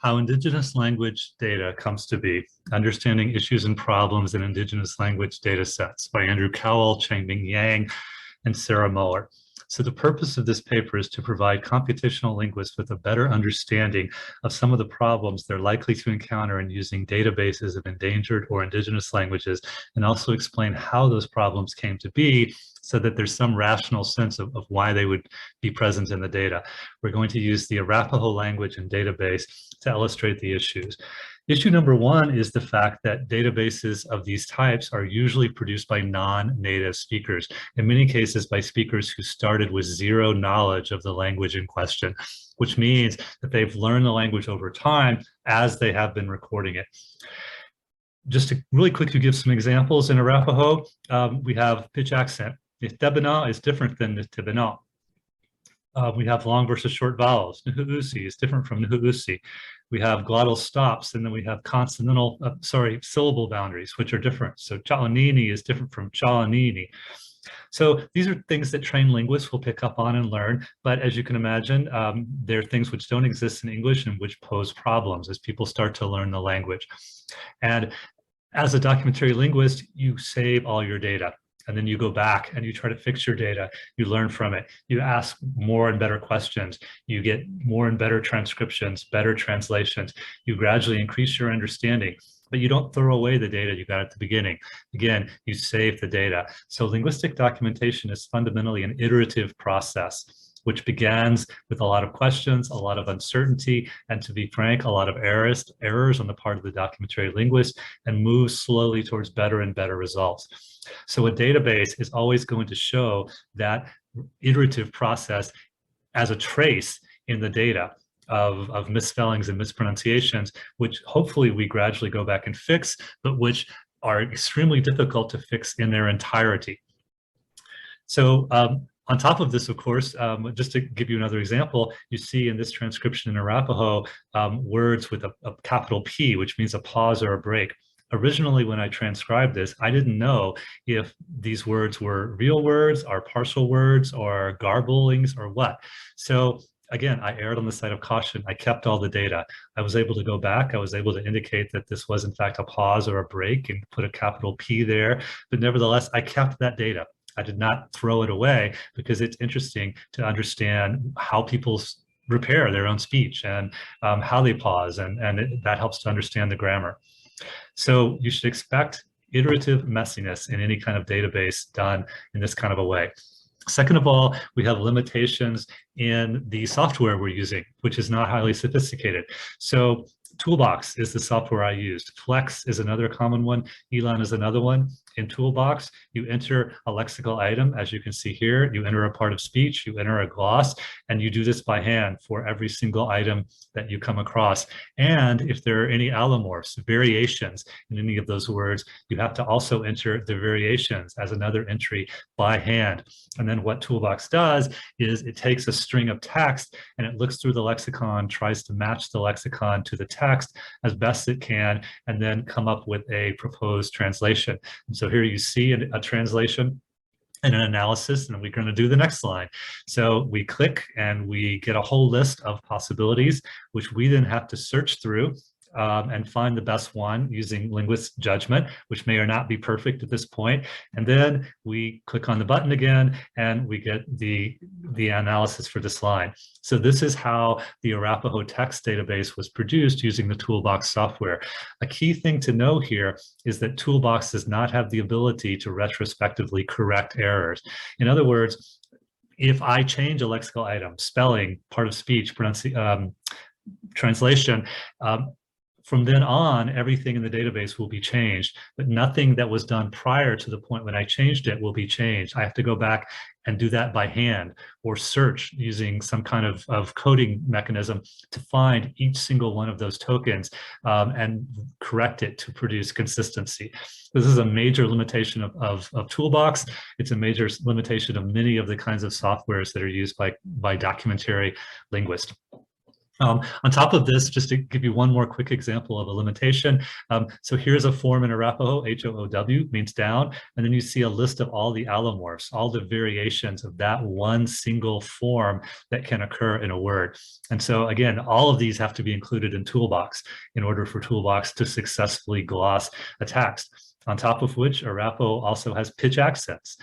How Indigenous Language Data Comes to Be, Understanding Issues and Problems in Indigenous Language Data Sets by Andrew Cowell, Changbing Yang, and Sarah Moeller. So the purpose of this paper is to provide computational linguists with a better understanding of some of the problems they're likely to encounter in using databases of endangered or indigenous languages, and also explain how those problems came to be so that there's some rational sense of why they would be present in the data. We're going to use the Arapaho language and database to illustrate the issues. Issue number one is the fact that databases of these types are usually produced by non-native speakers, in many cases by speakers who started with zero knowledge of the language in question, which means that they've learned the language over time as they have been recording it. Just to really quickly give some examples, in Arapaho, we have pitch accent. Tebana is different than Tebana. We have long versus short vowels. Nuhuusi is different from Nuhuusi. We have glottal stops, and then we have syllable boundaries, which are different. So Cha'anini is different from Cha'anini. So these are things that trained linguists will pick up on and learn. But as you can imagine, there are things which don't exist in English and which pose problems as people start to learn the language. And as a documentary linguist, you save all your data. And then you go back and you try to fix your data. You learn from it. You ask more and better questions. You get more and better transcriptions, better translations. You gradually increase your understanding, but you don't throw away the data you got at the beginning. Again, you save the data. So linguistic documentation is fundamentally an iterative process, which begins with a lot of questions, a lot of uncertainty, and to be frank, a lot of errors on the part of the documentary linguist, and moves slowly towards better and better results. So a database is always going to show that iterative process as a trace in the data of misspellings and mispronunciations, which hopefully we gradually go back and fix, but which are extremely difficult to fix in their entirety. So on top of this, of course, just to give you another example, you see in this transcription in Arapaho words with a capital P, which means a pause or a break. Originally, when I transcribed this, I didn't know if these words were real words, or partial words, or garblings, or what. So again, I erred on the side of caution. I kept all the data. I was able to go back. I was able to indicate that this was in fact a pause or a break and put a capital P there. But nevertheless, I kept that data. I did not throw it away because it's interesting to understand how people repair their own speech and how they pause, and that helps to understand the grammar. So you should expect iterative messiness in any kind of database done in this kind of a way. Second of all, we have limitations in the software we're using, which is not highly sophisticated. So Toolbox is the software I used. Flex is another common one. Elan is another one. In Toolbox, you enter a lexical item, as you can see here. You enter a part of speech, you enter a gloss, and you do this by hand for every single item that you come across. And if there are any allomorphs, variations in any of those words, you have to also enter the variations as another entry by hand. And then what Toolbox does is it takes a string of text and it looks through the lexicon, tries to match the lexicon to the text as best it can, and then come up with a proposed translation. And so here you see a translation and an analysis, and we're going to do the next line. So we click and we get a whole list of possibilities, which we then have to search through and find the best one using linguist judgment, which may or not be perfect at this point. And then we click on the button again, and we get the analysis for this line. So this is how the Arapaho text database was produced using the Toolbox software. A key thing to know here is that Toolbox does not have the ability to retrospectively correct errors. In other words, if I change a lexical item, spelling, part of speech, translation, from then on, everything in the database will be changed, but nothing that was done prior to the point when I changed it will be changed. I have to go back and do that by hand or search using some kind of coding mechanism to find each single one of those tokens and correct it to produce consistency. This is a major limitation of Toolbox. It's a major limitation of many of the kinds of softwares that are used by documentary linguists. On top of this, just to give you one more quick example of a limitation, so here's a form in Arapaho, H-O-O-W means down, and then you see a list of all the allomorphs, all the variations of that one single form that can occur in a word. And so again, all of these have to be included in Toolbox in order for Toolbox to successfully gloss a text. On top of which, Arapaho also has pitch accents.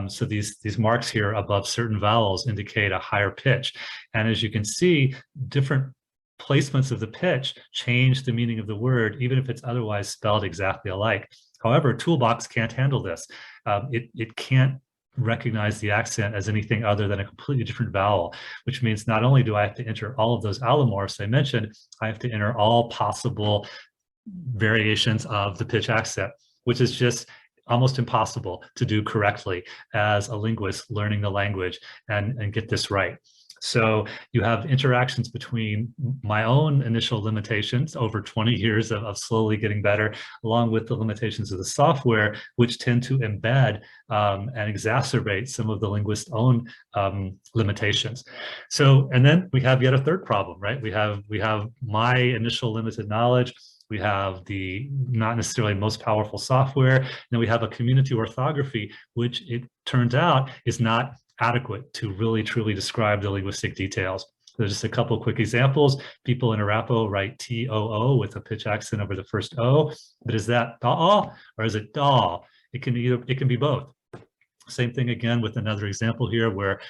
So these marks here above certain vowels indicate a higher pitch. And as you can see, different placements of the pitch change the meaning of the word, even if it's otherwise spelled exactly alike. However, Toolbox can't handle this. It can't recognize the accent as anything other than a completely different vowel, which means not only do I have to enter all of those allomorphs I mentioned, I have to enter all possible variations of the pitch accent, which is just almost impossible to do correctly as a linguist learning the language and get this right. So you have interactions between my own initial limitations over 20 years of slowly getting better, along with the limitations of the software, which tend to embed and exacerbate some of the linguist's own limitations. So, and then we have yet a third problem, right? We have my initial limited knowledge. We have the not necessarily most powerful software, and then we have a community orthography, which it turns out is not adequate to really truly describe the linguistic details. There's just a couple of quick examples. People in Arapaho write T-O-O with a pitch accent over the first O, but is that da or is it da? It can be both. Same thing again with another example here where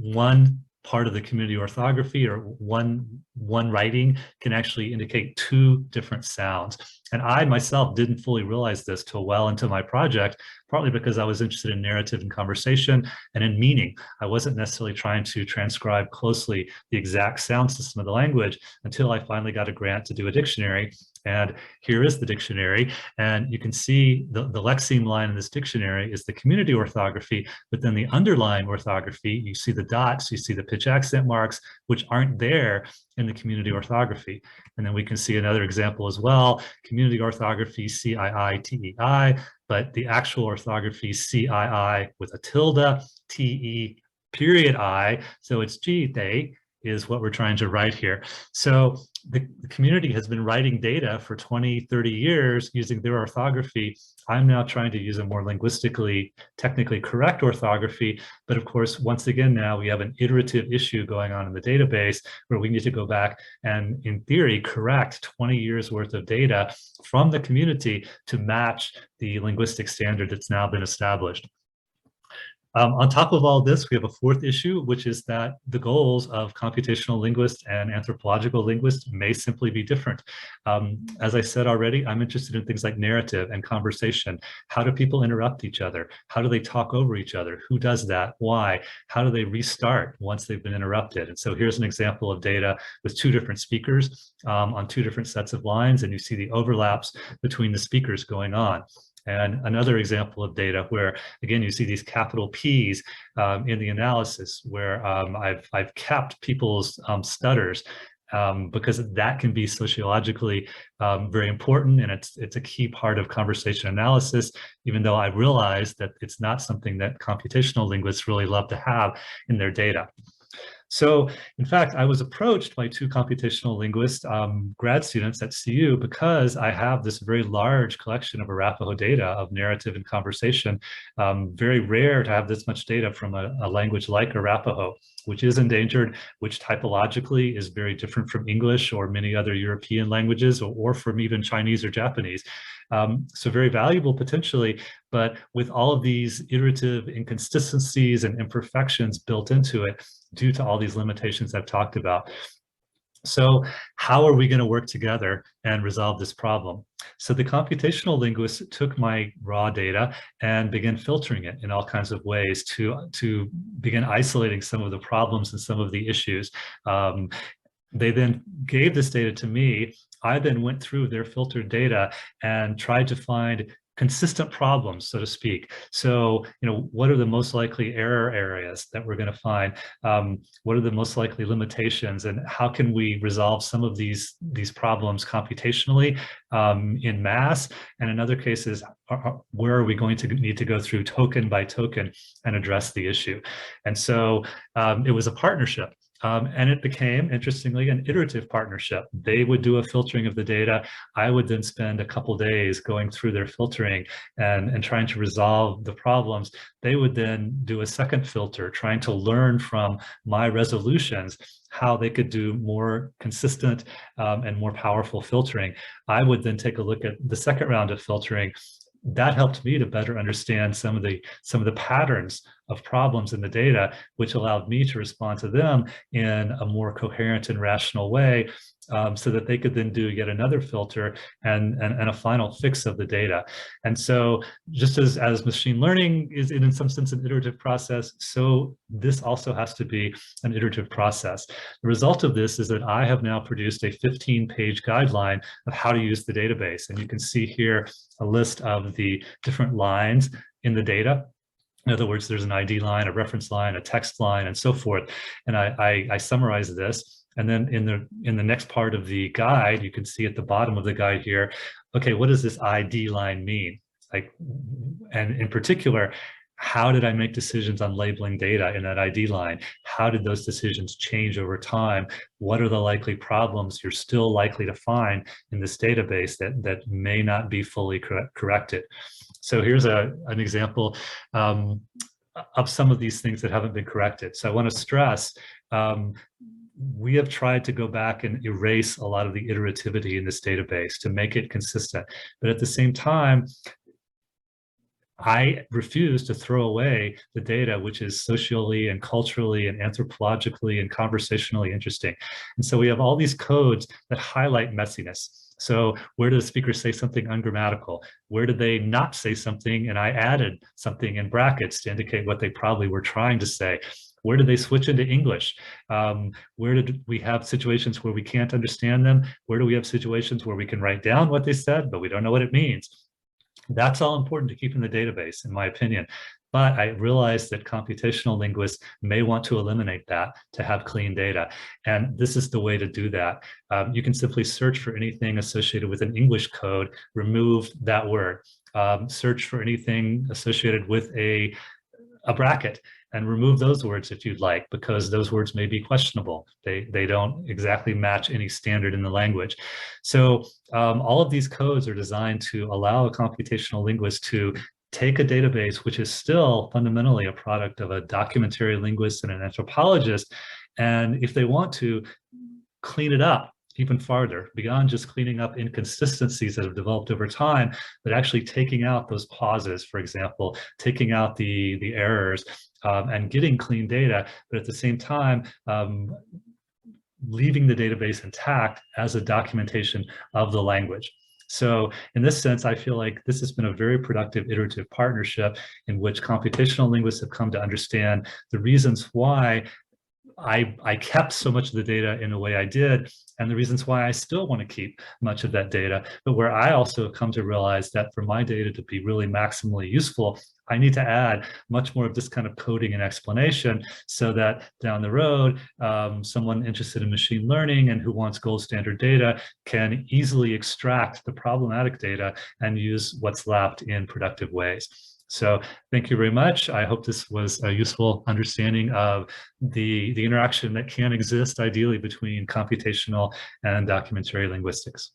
one part of the community orthography or one writing can actually indicate two different sounds. And I myself didn't fully realize this till well into my project, partly because I was interested in narrative and conversation and in meaning. I wasn't necessarily trying to transcribe closely the exact sound system of the language until I finally got a grant to do a dictionary. And here is the dictionary. And you can see the lexeme line in this dictionary is the community orthography, but then the underlying orthography, you see the dots, you see the pitch accent marks, which aren't there in the community orthography. And then we can see another example as well, community orthography, C-I-I-T-E-I, but the actual orthography, C-I-I with a tilde, T-E period I, so it's G-they, is what we're trying to write here. So the community has been writing data for 20, 30 years using their orthography. I'm now trying to use a more linguistically, technically correct orthography. But of course, once again, now we have an iterative issue going on in the database where we need to go back and, in theory, correct 20 years worth of data from the community to match the linguistic standard that's now been established. On top of all this, we have a fourth issue, which is that the goals of computational linguists and anthropological linguists may simply be different. As I said already, I'm interested in things like narrative and conversation. How do people interrupt each other? How do they talk over each other? Who does that? Why? How do they restart once they've been interrupted? And so here's an example of data with two different speakers on two different sets of lines, and you see the overlaps between the speakers going on. And another example of data where, again, you see these capital P's in the analysis where I've kept people's stutters because that can be sociologically very important, and it's a key part of conversation analysis, even though I realize that it's not something that computational linguists really love to have in their data. So, in fact, I was approached by two computational linguist grad students at CU because I have this very large collection of Arapaho data of narrative and conversation. Very rare to have this much data from a language like Arapaho, which is endangered, which typologically is very different from English or many other European languages or from even Chinese or Japanese. So very valuable potentially, but with all of these iterative inconsistencies and imperfections built into it due to all these limitations I've talked about. So how are we going to work together and resolve this problem? So the computational linguists took my raw data and began filtering it in all kinds of ways to begin isolating some of the problems and some of the issues. They then gave this data to me. I then went through their filtered data and tried to find consistent problems, so to speak. So, what are the most likely error areas that we're going to find? What are the most likely limitations, and how can we resolve some of these problems computationally in mass? And in other cases, where are we going to need to go through token by token and address the issue? And so it was a partnership. And it became, interestingly, an iterative partnership. They would do a filtering of the data. I would then spend a couple days going through their filtering and trying to resolve the problems. They would then do a second filter, trying to learn from my resolutions how they could do more consistent and more powerful filtering. I would then take a look at the second round of filtering. That helped me to better understand some of the patterns of problems in the data, which allowed me to respond to them in a more coherent and rational way, so that they could then do yet another filter and a final fix of the data. And so just as machine learning is in some sense an iterative process, so this also has to be an iterative process. The result of this is that I have now produced a 15-page guideline of how to use the database. And you can see here a list of the different lines in the data. In other words, there's an ID line, a reference line, a text line, and so forth. And I summarize this. And then in the next part of the guide, you can see at the bottom of the guide here, okay, what does this ID line mean? Like, and in particular, how did I make decisions on labeling data in that ID line? How did those decisions change over time? What are the likely problems you're still likely to find in this database that may not be fully corrected? So here's an example of some of these things that haven't been corrected. So I want to stress, we have tried to go back and erase a lot of the iterativity in this database to make it consistent. But at the same time, I refuse to throw away the data, which is socially and culturally and anthropologically and conversationally interesting. And so we have all these codes that highlight messiness. So where did the speaker say something ungrammatical? Where did they not say something and I added something in brackets to indicate what they probably were trying to say? Where did they switch into English? Where did we have situations where we can't understand them? Where do we have situations where we can write down what they said, but we don't know what it means? That's all important to keep in the database, in my opinion. But I realize that computational linguists may want to eliminate that to have clean data. And this is the way to do that. You can simply search for anything associated with an English code, remove that word. Search for anything associated with a bracket and remove those words if you'd like, because those words may be questionable. They don't exactly match any standard in the language. So all of these codes are designed to allow a computational linguist to take a database, which is still fundamentally a product of a documentary linguist and an anthropologist, and if they want to, clean it up even farther, beyond just cleaning up inconsistencies that have developed over time, but actually taking out those pauses, for example, taking out the errors, and getting clean data, but at the same time, leaving the database intact as a documentation of the language. So in this sense, I feel like this has been a very productive iterative partnership in which computational linguists have come to understand the reasons why I kept so much of the data in the way I did, and the reasons why I still want to keep much of that data, but where I also come to realize that for my data to be really maximally useful, I need to add much more of this kind of coding and explanation so that down the road, someone interested in machine learning and who wants gold standard data can easily extract the problematic data and use what's left in productive ways. So thank you very much. I hope this was a useful understanding of the interaction that can exist ideally between computational and documentary linguistics.